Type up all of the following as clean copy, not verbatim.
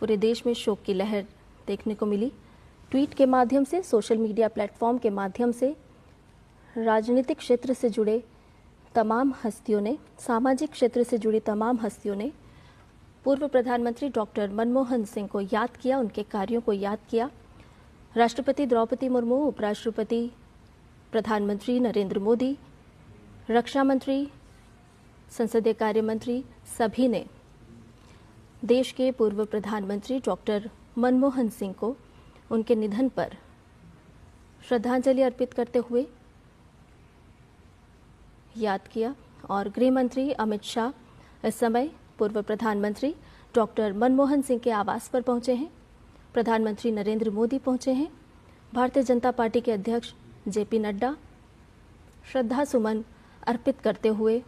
पूरे देश में शोक की लहर देखने को मिली। ट्वीट के माध्यम से, सोशल मीडिया प्लेटफॉर्म के माध्यम से राजनीतिक क्षेत्र से जुड़े तमाम हस्तियों ने, सामाजिक क्षेत्र से जुड़ी तमाम हस्तियों ने पूर्व प्रधानमंत्री डॉक्टर मनमोहन सिंह को याद किया, उनके कार्यों को याद किया। राष्ट्रपति द्रौपदी मुर्मू, उपराष्ट्रपति, प्रधानमंत्री नरेंद्र मोदी, रक्षा मंत्री, संसदीय कार्य मंत्री, सभी ने देश के पूर्व प्रधानमंत्री डॉक्टर मनमोहन सिंह को उनके निधन पर श्रद्धांजलि अर्पित करते हुए याद किया। और गृह मंत्री अमित शाह इस समय पूर्व प्रधानमंत्री डॉक्टर मनमोहन सिंह के आवास पर पहुंचे हैं। प्रधानमंत्री नरेंद्र मोदी पहुंचे हैं। भारतीय जनता पार्टी के अध्यक्ष जेपी नड्डा श्रद्धा सुमन अर्पित करते हुए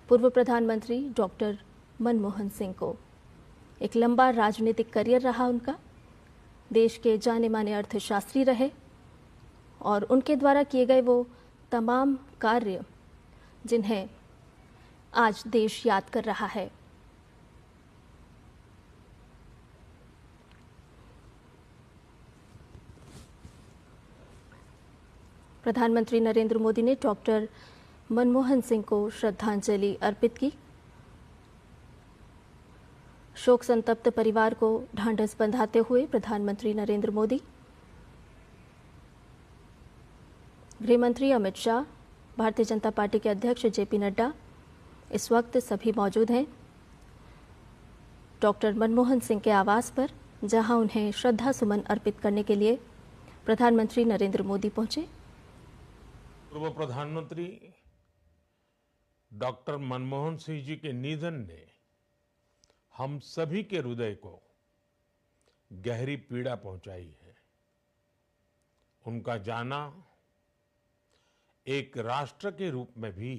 पूर्व प्रधानमंत्री डॉक्टर मनमोहन सिंह को, एक लंबा राजनीतिक करियर रहा उनका, देश के जाने माने अर्थशास्त्री रहे और उनके द्वारा किए गए वो तमाम कार्य जिन्हें आज देश याद कर रहा है। प्रधानमंत्री नरेंद्र मोदी ने डॉक्टर मनमोहन सिंह को श्रद्धांजलि अर्पित की। शोक संतप्त परिवार को ढांढस बंधाते हुए प्रधानमंत्री नरेंद्र मोदी, गृह मंत्री अमित शाह, भारतीय जनता पार्टी के अध्यक्ष जेपी नड्डा इस वक्त सभी मौजूद हैं डॉक्टर मनमोहन सिंह के आवास पर, जहां उन्हें श्रद्धा सुमन अर्पित करने के लिए प्रधानमंत्री नरेंद्र मोदी पहुंचे। पूर्व प्रधानमंत्री डॉक्टर मनमोहन सिंह जी के निधन ने हम सभी के हृदय को गहरी पीड़ा पहुंचाई है। उनका जाना एक राष्ट्र के रूप में भी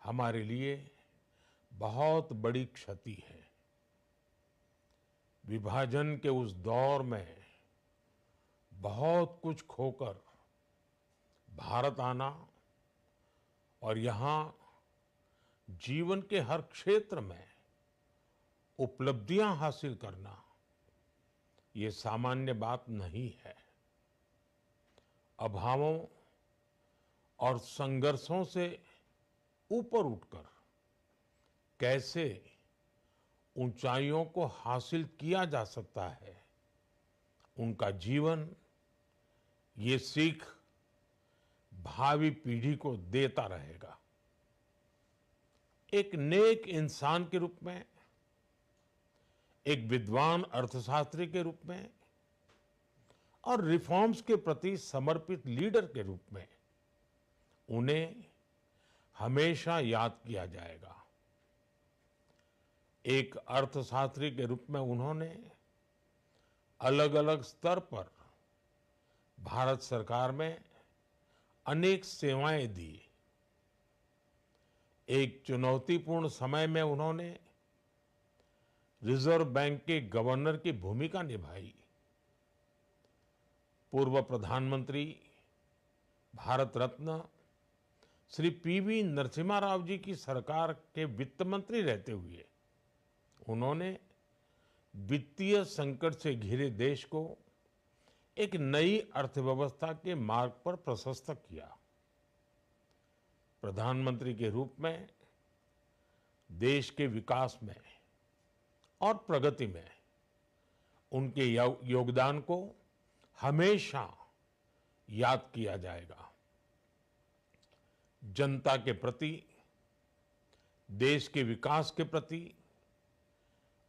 हमारे लिए बहुत बड़ी क्षति है। विभाजन के उस दौर में बहुत कुछ खोकर भारत आना और यहाँ जीवन के हर क्षेत्र में उपलब्धियां हासिल करना, ये सामान्य बात नहीं है। अभावों और संघर्षों से ऊपर उठकर कैसे ऊंचाइयों को हासिल किया जा सकता है, उनका जीवन ये सीख भावी पीढ़ी को देता रहेगा। एक नेक इंसान के रूप में, एक विद्वान अर्थशास्त्री के रूप में और रिफॉर्म्स के प्रति समर्पित लीडर के रूप में उन्हें हमेशा याद किया जाएगा। एक अर्थशास्त्री के रूप में उन्होंने अलग अलग स्तर पर भारत सरकार में अनेक सेवाएं दी। एक चुनौतीपूर्ण समय में उन्होंने रिजर्व बैंक के गवर्नर की भूमिका निभाई। पूर्व प्रधानमंत्री, भारत रत्न श्री पीवी नरसिम्हा राव जी की सरकार के वित्त मंत्री रहते हुए उन्होंने वित्तीय संकट से घिरे देश को एक नई अर्थव्यवस्था के मार्ग पर प्रशस्त किया। प्रधानमंत्री के रूप में देश के विकास में और प्रगति में उनके योगदान को हमेशा याद किया जाएगा। जनता के प्रति, देश के विकास के प्रति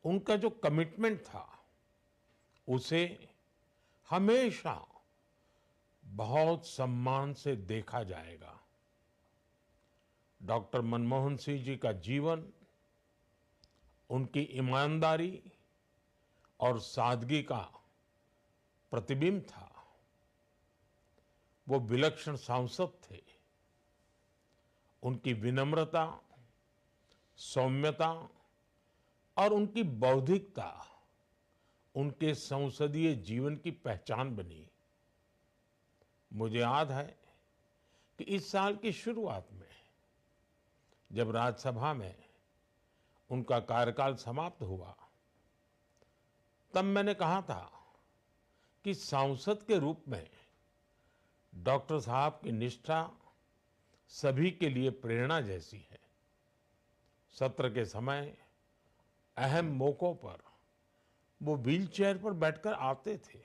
उनका जो कमिटमेंट था, उसे हमेशा बहुत सम्मान से देखा जाएगा। डॉक्टर मनमोहन सिंह जी का जीवन उनकी ईमानदारी और सादगी का प्रतिबिंब था। वो विलक्षण सांसद थे। उनकी विनम्रता, सौम्यता और उनकी बौद्धिकता उनके संसदीय जीवन की पहचान बनी। मुझे याद है कि इस साल की शुरुआत में जब राज्यसभा में उनका कार्यकाल समाप्त हुआ तब मैंने कहा था कि सांसद के रूप में डॉक्टर साहब की निष्ठा सभी के लिए प्रेरणा जैसी है। सत्र के समय अहम मौकों पर वो व्हीलचेयर पर बैठकर आते थे,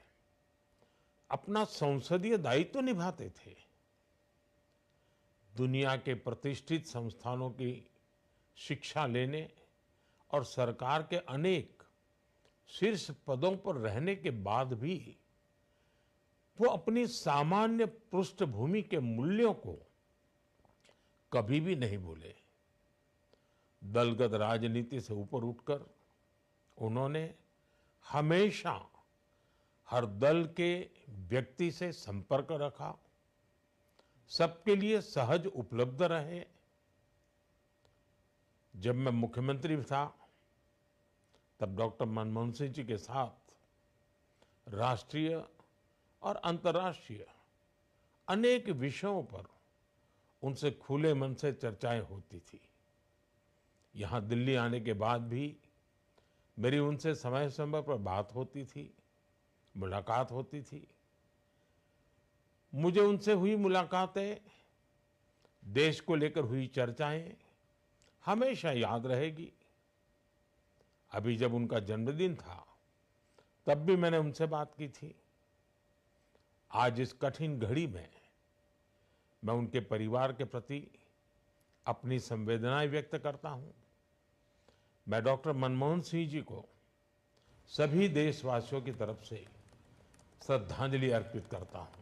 अपना संसदीय दायित्व निभाते थे। दुनिया के प्रतिष्ठित संस्थानों की शिक्षा लेने और सरकार के अनेक शीर्ष पदों पर रहने के बाद भी वो अपनी सामान्य पृष्ठभूमि के मूल्यों को कभी भी नहीं भूले। दलगत राजनीति से ऊपर उठकर उन्होंने हमेशा हर दल के व्यक्ति से संपर्क रखा, सबके लिए सहज उपलब्ध रहे। जब मैं मुख्यमंत्री था तब डॉक्टर मनमोहन सिंह जी के साथ राष्ट्रीय और अंतर्राष्ट्रीय अनेक विषयों पर उनसे खुले मन से चर्चाएं होती थी। यहाँ दिल्ली आने के बाद भी मेरी उनसे समय समय पर बात होती थी, मुलाकात होती थी। मुझे उनसे हुई मुलाकातें, देश को लेकर हुई चर्चाएं हमेशा याद रहेगी। अभी जब उनका जन्मदिन था तब भी मैंने उनसे बात की थी। आज इस कठिन घड़ी में मैं उनके परिवार के प्रति अपनी संवेदनाएं व्यक्त करता हूं। मैं डॉक्टर मनमोहन सिंह जी को सभी देशवासियों की तरफ से श्रद्धांजलि अर्पित करता हूं।